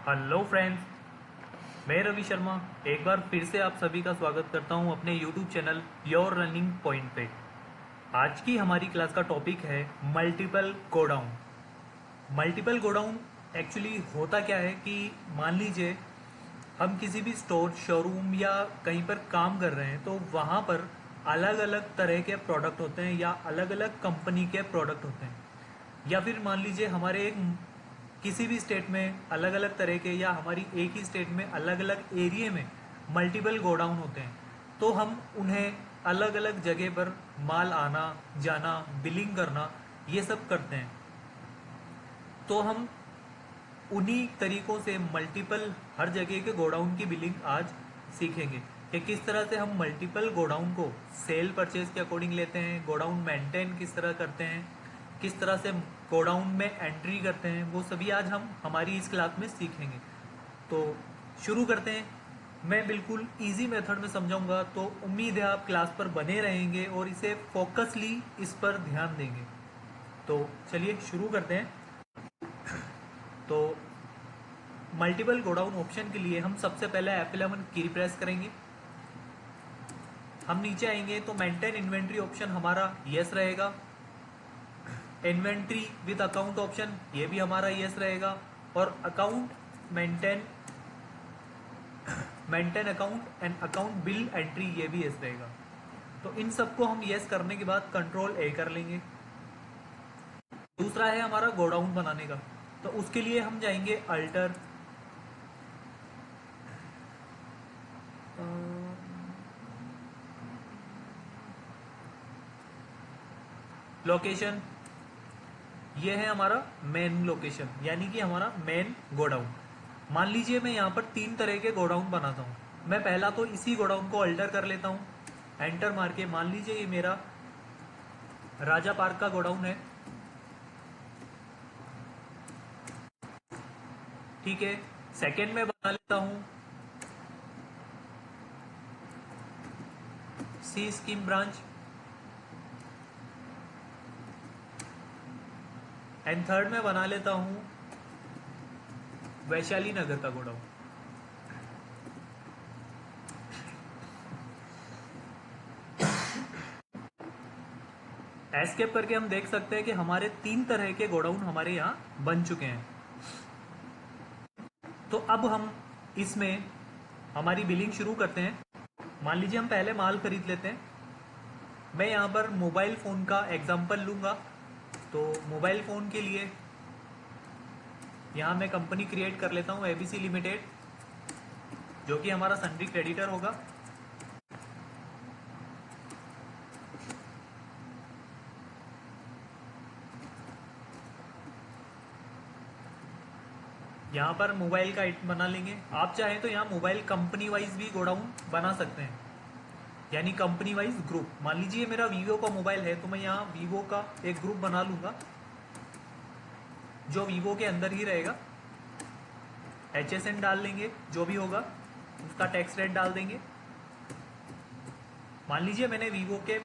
Hello friends, मैं रवि शर्मा एक बार फिर से आप सभी का स्वागत करता हूं अपने YouTube channel your running point पे। आज की हमारी क्लास का टॉपिक है multiple godown. Multiple godown actually होता क्या है कि मान लीजिए हम किसी भी स्टोर, शोरूम या कहीं पर काम कर रहे हैं तो वहाँ पर अलग अलग तरह के प्रोडक्ट होते हैं या अलग अलग कंपनी के प्रोडक्ट होते हैं। या फिर मान लीजिए हमारे एक किसी भी स्टेट में अलग अलग तरह के या हमारी एक ही स्टेट में अलग अलग एरिया में मल्टीपल गोडाउन होते हैं, तो हम उन्हें अलग अलग जगह पर माल आना जाना, बिलिंग करना, ये सब करते हैं। तो हम उन्हीं तरीकों से मल्टीपल हर जगह के गोडाउन की बिलिंग आज सीखेंगे कि किस तरह से हम मल्टीपल गोडाउन को सेल परचेज के अकॉर्डिंग लेते हैं, गोडाउन मेंटेन किस तरह करते हैं, किस तरह से गोडाउन में एंट्री करते हैं, वो सभी आज हम हमारी इस क्लास में सीखेंगे। तो शुरू करते हैं। मैं बिल्कुल इजी मेथड में समझाऊंगा, तो उम्मीद है आप क्लास पर बने रहेंगे और इसे फोकसली इस पर ध्यान देंगे। तो चलिए शुरू करते हैं। तो मल्टीपल गोडाउन ऑप्शन के लिए हम सबसे पहले F11 की प्रेस करेंगे। हम नीचे आएंगे तो मेंटेन इन्वेंट्री ऑप्शन हमारा यस रहेगा। इन्वेंट्री विद अकाउंट ऑप्शन ये भी हमारा यस रहेगा। और account maintain maintain account and account bill entry ये भी यस रहेगा। तो इन सबको हम यस करने के बाद कंट्रोल ए कर लेंगे। दूसरा है हमारा गोडाउन बनाने का, तो उसके लिए हम जाएंगे अल्टर, लोकेशन, ये है हमारा मेन लोकेशन यानी कि हमारा मेन गोडाउन। मान लीजिए मैं यहाँ पर तीन तरह के गोडाउन बनाता हूँ। मैं पहला तो इसी गोडाउन को अल्टर कर लेता हूँ, एंटर मार के। मान लीजिए ये मेरा राजा पार्क का गोडाउन है, ठीक है। सेकेंड में बना लेता हूँ सी स्कीम ब्रांच, एंड थर्ड में बना लेता हूँ वैशाली नगर का गोडाउन। एस्केप करके हम देख सकते हैं कि हमारे तीन तरह के गोडाउन हमारे यहाँ बन चुके हैं। तो अब हम इसमें हमारी बिलिंग शुरू करते हैं। मान लीजिए हम पहले माल खरीद लेते हैं। मैं यहाँ पर मोबाइल फ़ोन का एग्जांपल लूँगा। तो मोबाइल फ़ोन के लिए यहाँ मैं कंपनी क्रिएट कर लेता हूँ एबीसी लिमिटेड, जो कि हमारा सन्ड्री क्रेडिटर होगा। यहाँ पर मोबाइल का आइटम बना लेंगे। आप चाहें तो यहाँ मोबाइल कंपनी वाइज भी गोडाउन बना सकते हैं, यानी कंपनी वाइज ग्रुप। मान लीजिए मेरा वीवो का मोबाइल है तो मैं यहाँ वीवो का एक ग्रुप बना लूँगा जो वीवो के अंदर ही रहेगा। HSN डाल लेंगे, जो भी होगा उसका टैक्स रेट डाल देंगे। मान लीजिए मैंने वीवो के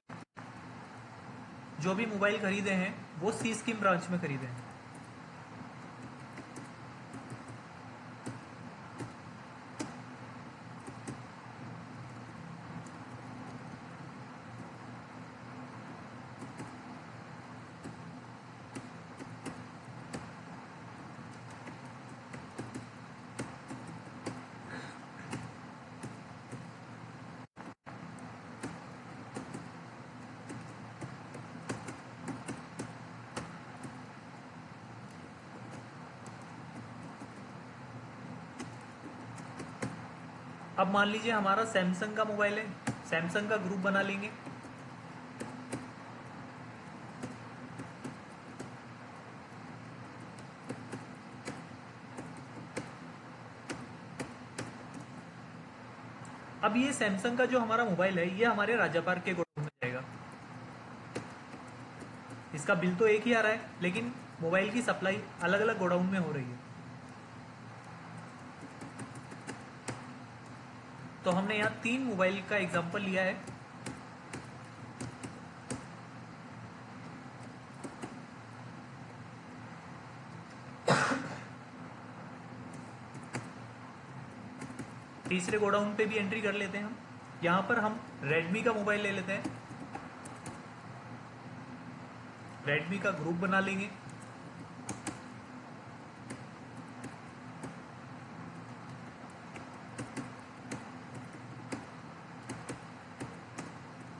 जो भी मोबाइल खरीदे हैं वो सी स्कीम ब्रांच में खरीदे हैं। अब मान लीजिए हमारा सैमसंग का मोबाइल है, सैमसंग का ग्रुप बना लेंगे। अब ये सैमसंग का जो हमारा मोबाइल है ये हमारे राजा पार्क के गोडाउन में जाएगा। इसका बिल तो एक ही आ रहा है, लेकिन मोबाइल की सप्लाई अलग अलग गोडाउन में हो रही है। तो हमने यहाँ तीन मोबाइल का एग्जाम्पल लिया है। तीसरे गोडाउन पे भी एंट्री कर लेते हैं हम। यहाँ पर हम रेडमी का मोबाइल ले लेते हैं, रेडमी का ग्रुप बना लेंगे।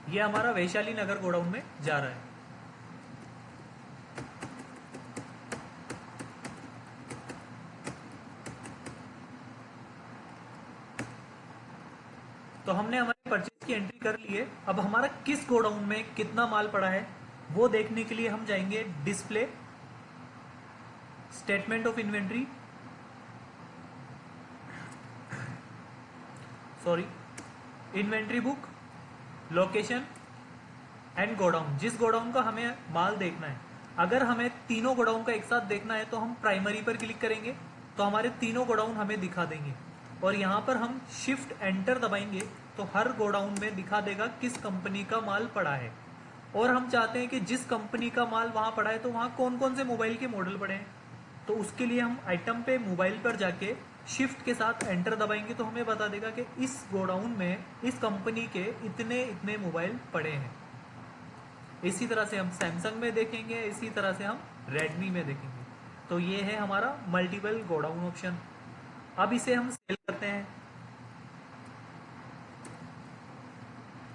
ये हमारा वैशाली नगर गोडाउन में जा रहा है। तो हमने हमारे परचेज की एंट्री कर ली है। अब हमारा किस गोडाउन में कितना माल पड़ा है वो देखने के लिए हम जाएंगे display, statement of inventory, sorry inventory book, location and godown. जिस गोडाउन का हमें माल देखना है, अगर हमें तीनों गोडाउन का एक साथ देखना है तो हम प्राइमरी पर क्लिक करेंगे तो हमारे तीनों गोडाउन हमें दिखा देंगे। और यहाँ पर हम शिफ्ट एंटर दबाएंगे तो हर गोडाउन में दिखा देगा किस कंपनी का माल पड़ा है। और हम चाहते हैं कि जिस कंपनी का माल वहाँ पड़ा है तो वहाँ कौन कौन से मोबाइल के मॉडल पड़े हैं, तो उसके लिए हम आइटम पे मोबाइल पर जाके शिफ्ट के साथ एंटर दबाएंगे तो हमें बता देगा कि इस गोडाउन में इस कंपनी के इतने इतने मोबाइल पड़े हैं। इसी तरह से हम सैमसंग में देखेंगे, इसी तरह से हम रेडमी में देखेंगे। तो ये है हमारा मल्टीपल गोडाउन ऑप्शन। अब इसे हम सेल करते हैं।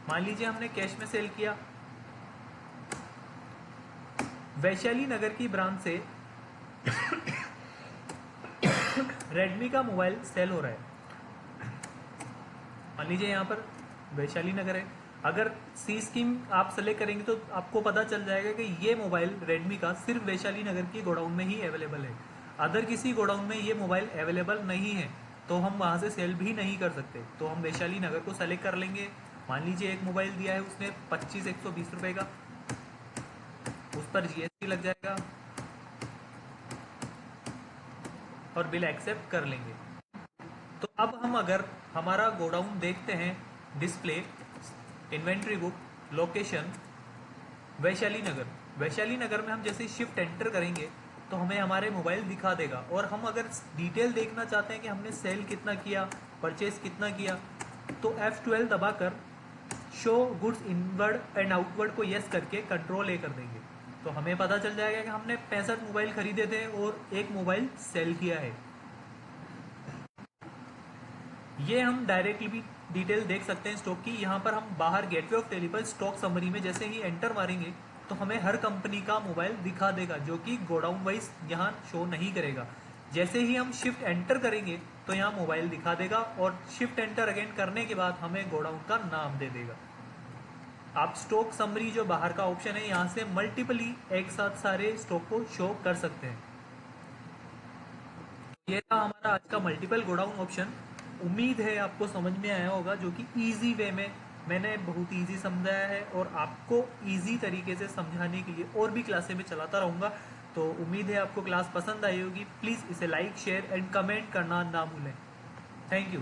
मान लीजिए हमने कैश में सेल किया, वैशाली नगर की ब्रांच से रेडमी का मोबाइल सेल हो रहा है। मान लीजिए यहाँ पर वैशाली नगर है। अगर सी स्कीम आप सेलेक्ट करेंगे तो आपको पता चल जाएगा कि ये मोबाइल रेडमी का सिर्फ वैशाली नगर की गोडाउन में ही अवेलेबल है। अदर किसी गोडाउन में ये मोबाइल अवेलेबल नहीं है तो हम वहाँ से सेल भी नहीं कर सकते। तो हम वैशाली नगर को सेलेक्ट कर लेंगे। मान लीजिए एक मोबाइल दिया है उसने 25,120 रुपये का, उस पर जीएसटी लग जाएगा और बिल एक्सेप्ट कर लेंगे। तो अब हम अगर हमारा गोडाउन देखते हैं, display, inventory book, location, Vaishali Nagar. Vaishali Nagar में हम जैसे शिफ्ट एंटर करेंगे तो हमें हमारे मोबाइल दिखा देगा। और हम अगर डिटेल देखना चाहते हैं कि हमने सेल कितना किया, परचेज कितना किया, तो F12 दबाकर show goods inward and outward को यस करके कंट्रोल ए कर देंगे तो हमें पता चल जाएगा कि हमने 65 मोबाइल खरीदे थे और एक मोबाइल सेल किया है। ये हम डायरेक्टली भी डिटेल देख सकते हैं स्टॉक की। यहाँ पर हम बाहर गेटवे ऑफ टेली पर स्टॉक समरी में जैसे ही एंटर मारेंगे तो हमें हर कंपनी का मोबाइल दिखा देगा, जो कि गोडाउन वाइज यहाँ शो नहीं करेगा। जैसे ही हम शिफ्ट एंटर करेंगे तो यहाँ मोबाइल दिखा देगा और शिफ्ट एंटर अगेन करने के बाद हमें गोडाउन का नाम दे देगा। आप स्टॉक समरी जो बाहर का ऑप्शन है, यहाँ से मल्टीपली एक साथ सारे स्टॉक को शो कर सकते हैं। ये था हमारा आज का मल्टीपल गोडाउन ऑप्शन। उम्मीद है आपको समझ में आया होगा, जो कि इजी वे में मैंने बहुत इजी समझाया है और आपको इजी तरीके से समझाने के लिए और भी क्लासें में चलाता रहूँगा। तो उम्मीद है आपको क्लास पसंद आई होगी। प्लीज़ इसे लाइक, शेयर एंड कमेंट करना ना भूलें। Thank you.